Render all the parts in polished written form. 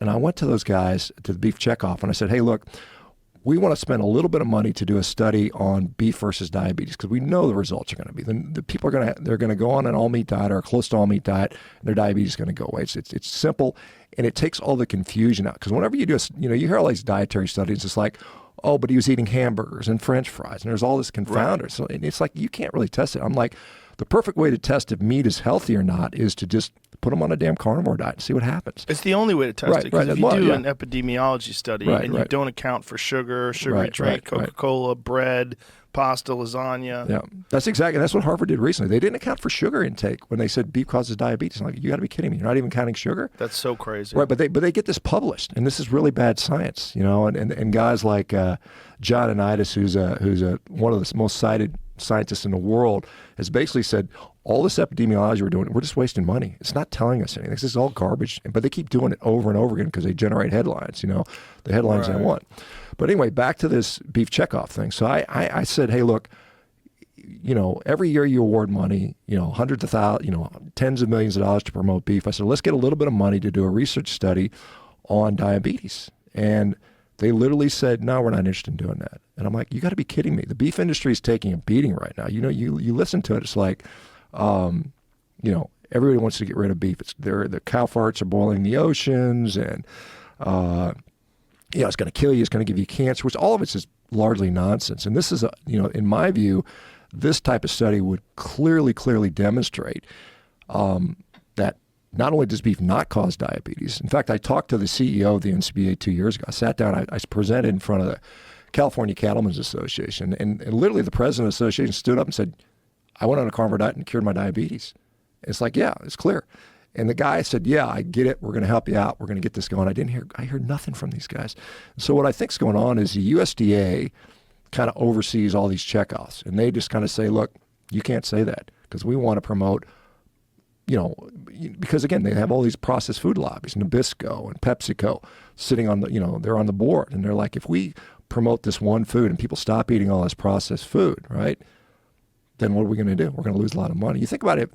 And I went to those guys, to the Beef Checkoff, and I said, hey, look, we want to spend a little bit of money to do a study on beef versus diabetes because we know the results are going to be. The people are they're going to go on an all-meat diet or a close to all-meat diet, and their diabetes is going to go away. It's simple, and it takes all the confusion out. Because whenever you do, you hear all these dietary studies, it's like, oh, but he was eating hamburgers and French fries, and there's all this confounder. Right. So and it's like you can't really test it. I'm like, the perfect way to test if meat is healthy or not is to just put them on a damn carnivore diet and see what happens. It's the only way to test it. Because if you do an epidemiology study and you don't account for sugar, sugary drink, Coca-Cola, bread, pasta, lasagna. Yeah, that's what Harvard did recently. They didn't account for sugar intake when they said beef causes diabetes. I'm like, you got to be kidding me! You're not even counting sugar. That's so crazy. Right, but they get this published, and this is really bad science, And guys like John Anitis, who's one of the most cited scientists in the world, has basically said all this epidemiology we're doing, we're just wasting money. It's not telling us anything. This is all garbage. But they keep doing it over and over again because they generate headlines. The headlines they want. But anyway, back to this Beef Checkoff thing. So I said, hey, look, every year you award money, hundreds of thousands, tens of millions of dollars to promote beef. I said, let's get a little bit of money to do a research study on diabetes. And they literally said, no, we're not interested in doing that. And I'm like, you got to be kidding me. The beef industry is taking a beating right now. You listen to it, it's like, everybody wants to get rid of beef. The cow farts are boiling the oceans, and it's going to kill you. It's going to give you cancer, which all of it's just largely nonsense. And this is, in my view, this type of study would clearly demonstrate that not only does beef not cause diabetes. In fact, I talked to the CEO of the NCBA 2 years ago. I sat down, I presented in front of the California Cattlemen's Association, and literally the president of the association stood up and said, I went on a carnivore diet and cured my diabetes. And it's like, yeah, it's clear. And the guy said, yeah, I get it. We're going to help you out. We're going to get this going. I heard nothing from these guys. So what I think is going on is the USDA kind of oversees all these checkoffs. And they just kind of say, look, you can't say that because we want to promote, because again, they have all these processed food lobbies, Nabisco and PepsiCo sitting on they're on the board. And they're like, if we promote this one food and people stop eating all this processed food, right? Then what are we going to do? We're going to lose a lot of money. You think about it,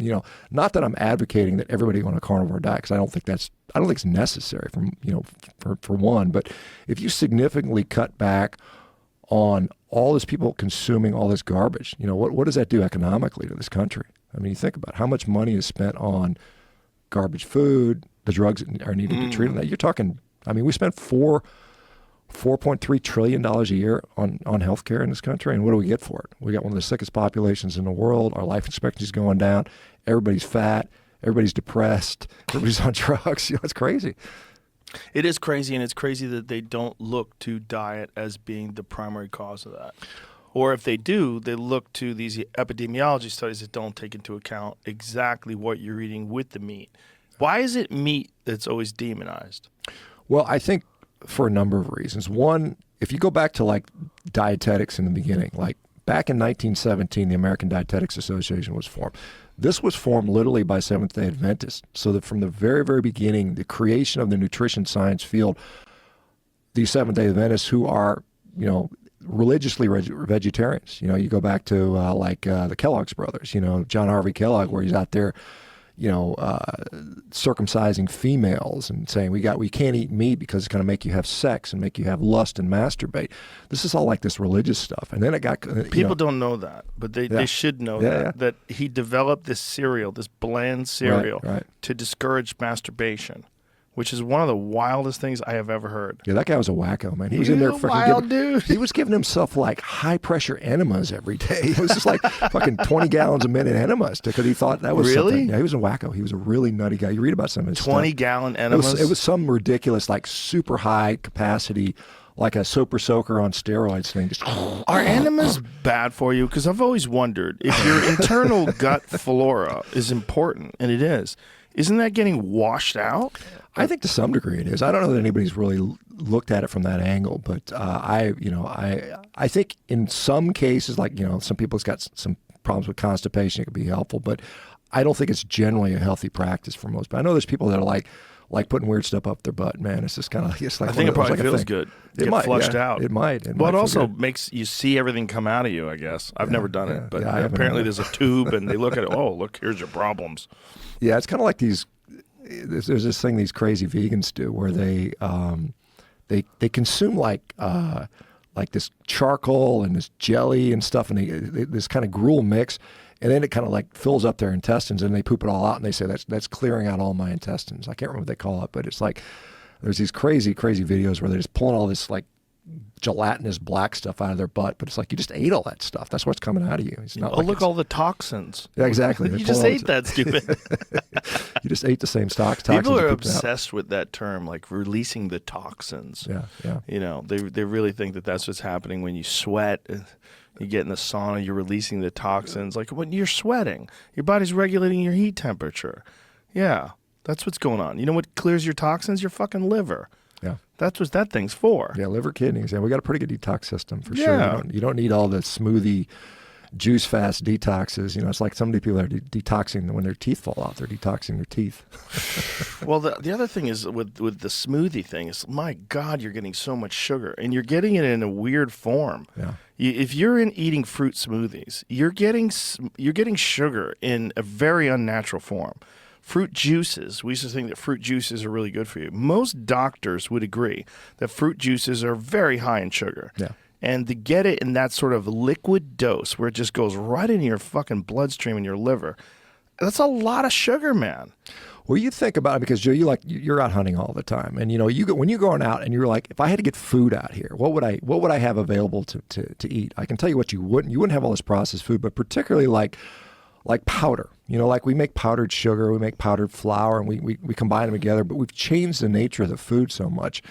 not that I'm advocating that everybody go on a carnivore diet, because I don't think it's necessary for one, but if you significantly cut back on all these people consuming all this garbage, what does that do economically to this country? I mean, you think about how much money is spent on garbage food, the drugs that are needed to treat them. You're talking, we spend $4.3 trillion a year on healthcare in this country, and what do we get for it? We got one of the sickest populations in the world. Our life expectancy is going down. Everybody's fat. Everybody's depressed. Everybody's on drugs. It's crazy. It is crazy, and it's crazy that they don't look to diet as being the primary cause of that. Or if they do, they look to these epidemiology studies that don't take into account exactly what you're eating with the meat. Why is it meat that's always demonized? Well, I think for a number of reasons. One, if you go back to like dietetics in the beginning, like back in 1917, the American Dietetics Association was formed. This was formed literally by Seventh-day Adventists, so that from the very, very beginning, the creation of the nutrition science field, these Seventh-day Adventists who are, religiously vegetarians. You go back to the Kellogg's brothers, John Harvey Kellogg, where he's out there, circumcising females and saying we can't eat meat because it's going to make you have sex and make you have lust and masturbate. This is all like this religious stuff. And then it got people don't know that, but they should know that he developed this cereal, this bland cereal, to discourage masturbation, which is one of the wildest things I have ever heard. Yeah, that guy was a wacko, man. He was in there dude. He was giving himself like high pressure enemas every day. It was just like fucking 20 gallons a minute enemas because he thought that was something. Yeah, he was a wacko. He was a really nutty guy. You read about some of his 20-gallon enemas? It was some ridiculous, like super high capacity, like a super soaker on steroids thing. Just Are enemas bad for you? Because I've always wondered if your internal gut flora is important, and it is. Isn't that getting washed out? I think to some degree it is. I don't know that anybody's really looked at it from that angle, but I think in some cases, like some people's got some problems with constipation, it could be helpful, but I don't think it's generally a healthy practice for most. But I know there's people that are like putting weird stuff up their butt. Man, it's just kind of like. I think it probably feels good. It might flushed out. It might. Well, it also makes you see everything come out of you. I guess I've never done it, but apparently there's a tube, and they look at it. Oh, look, here's your problems. Yeah, it's kind of like these. there's this thing these crazy vegans do where they consume like this charcoal and this jelly and stuff, and this kind of gruel mix, and then it kind of like fills up their intestines, and they poop it all out, and they say that's clearing out all my intestines. I can't remember what they call it, but it's like there's these crazy videos where they're just pulling all this like gelatinous black stuff out of their butt, but it's like you just ate all that stuff. That's what's coming out of you. It's not look, all the toxins. Yeah, exactly. You just ate that, stupid. You just ate the same toxins. People are obsessed with that term, like releasing the toxins. Yeah. You know, they really think that that's what's happening when you sweat. You get in the sauna, you're releasing the toxins. Like when you're sweating, your body's regulating your heat temperature. Yeah, that's what's going on. You know what clears your toxins? Your fucking liver. Yeah. That's what that thing's for. Yeah, liver, kidneys. Yeah, we got a pretty good detox system for Yeah. sure. You don't need all the smoothie, juice fast detoxes. You know, it's like so many people are detoxing when their teeth fall out. They're detoxing their teeth. Well, the other thing is with the smoothie thing is, my God, you're getting so much sugar, and you're getting it in a weird form. Yeah. If you're eating fruit smoothies, you're getting sugar in a very unnatural form. Fruit juices, we used to think that fruit juices are really good for you. Most doctors would agree that fruit juices are very high in sugar. Yeah. And to get it in that sort of liquid dose where it just goes right into your fucking bloodstream and your liver, that's a lot of sugar, man. Well, you think about it because Joe, you're out hunting all the time, and you know when you're going out and you're like, if I had to get food out here, what would I have available to eat? I can tell you what you wouldn't have all this processed food, but particularly like powder. You know, like we make powdered sugar, we make powdered flour, and we combine them together, but we've changed the nature of the food so much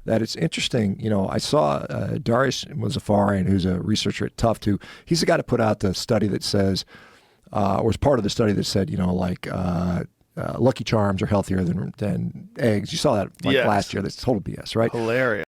that it's interesting. You know, I saw Darius Mozaffarian, who's a researcher at Tufts, he's the guy that put out the study that says, or was part of the study that said, you know, like Lucky Charms are healthier than eggs. You saw that Yes. last year. That's total BS, right? Hilarious.